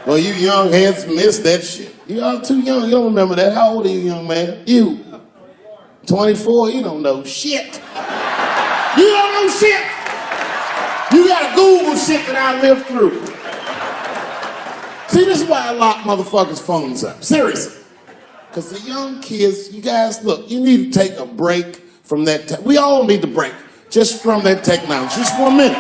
Well, you young heads missed that shit. You all too young. You don't remember that. How old are you, young man? You. 24. You don't know shit. You don't know shit. You gotta Google shit that I lived through. See, this is why I lock motherfuckers' phones up. Seriously. Because the young kids, you guys, look, you need to take a break from that. We all need to break just from that technology, just for a minute.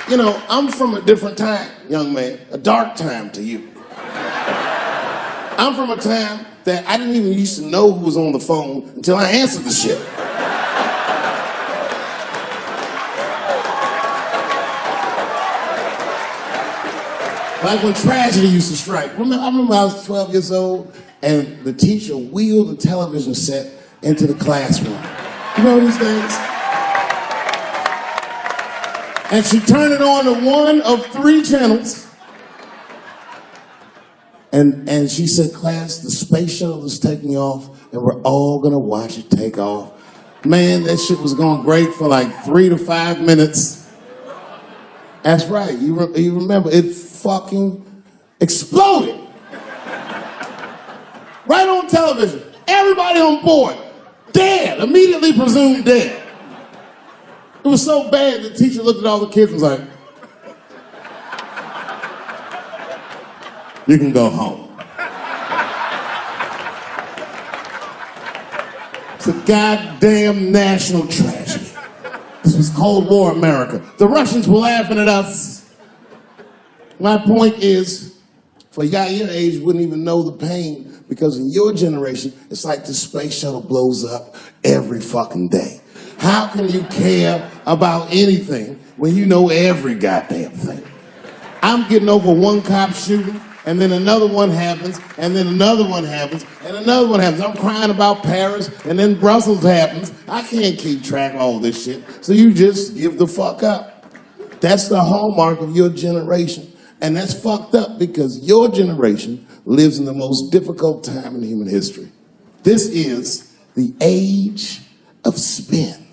You know, I'm from a different time, young man, a dark time to you. I'm from a time that I didn't even used to know who was on the phone until I answered the shit. Like when tragedy used to strike. I remember I was 12 years old and the teacher wheeled the television set into the classroom. You know these things? And she turned it on to one of 3 channels. And she said, class, the space shuttle is taking off and we're all gonna watch it take off. Man, that shit was going great for like 3 to 5 minutes. That's right, you remember, it fucking exploded. Right on television. Everybody on board. Dead. Immediately presumed dead. It was so bad the teacher looked at all the kids and was like, you can go home. It's a goddamn national tragedy. This was Cold War America. The Russians were laughing at us. My point is, for a guy your age, wouldn't even know the pain because in your generation, it's like the space shuttle blows up every fucking day. How can you care about anything when you know every goddamn thing? I'm getting over one cop shooting, and then another one happens, and then another one happens, and another one happens. I'm crying about Paris, and then Brussels happens. I can't keep track of all this shit, so you just give the fuck up. That's the hallmark of your generation. And that's fucked up because your generation lives in the most difficult time in human history. This is the age of spin.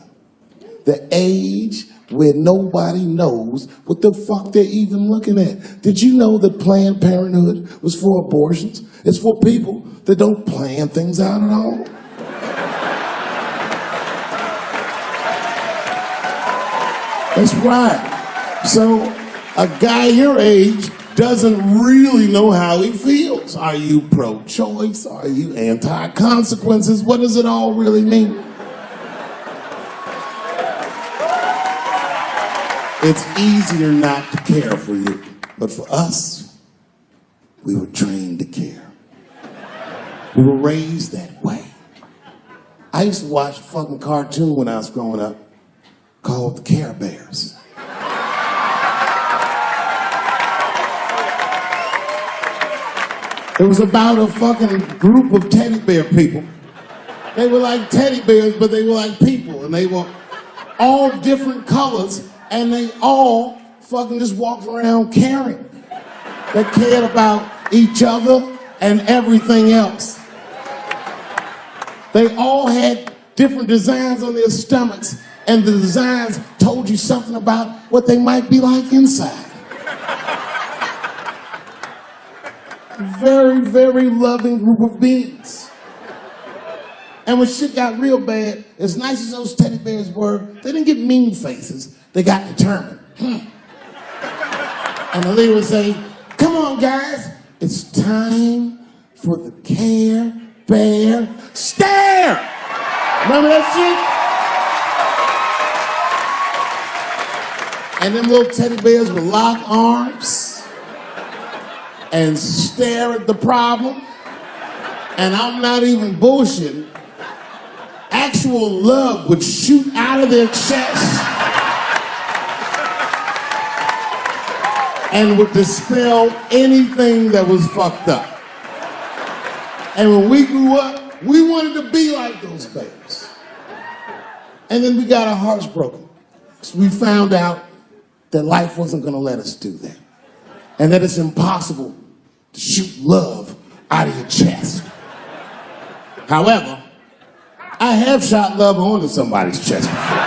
The age where nobody knows what the fuck they're even looking at. Did you know that Planned Parenthood was for abortions? It's for people that don't plan things out at all. That's right. So a guy your age doesn't really know how he feels. Are you pro-choice? Are you anti-consequences? What does it all really mean? It's easier not to care for you. But for us, we were trained to care. We were raised that way. I used to watch a fucking cartoon when I was growing up called The Care Bears. It was about a fucking group of teddy bear people. They were like teddy bears, but they were like people. And they were all different colors, and they all fucking just walked around caring. They cared about each other and everything else. They all had different designs on their stomachs, and the designs told you something about what they might be like inside. Very, very loving group of beings. And when shit got real bad, as nice as those teddy bears were, they didn't get mean faces. They got determined. And the leader would say, come on, guys, it's time for the Care Bear Stare. Remember that shit? And them little teddy bears would lock arms and stare at the problem. And I'm not even bullshitting. Actual love would shoot out of their chest and would dispel anything that was fucked up. And when we grew up, we wanted to be like those bears. And then we got our hearts broken. So we found out that life wasn't gonna let us do that. And that it's impossible to shoot love out of your chest. However, I have shot love onto somebody's chest before.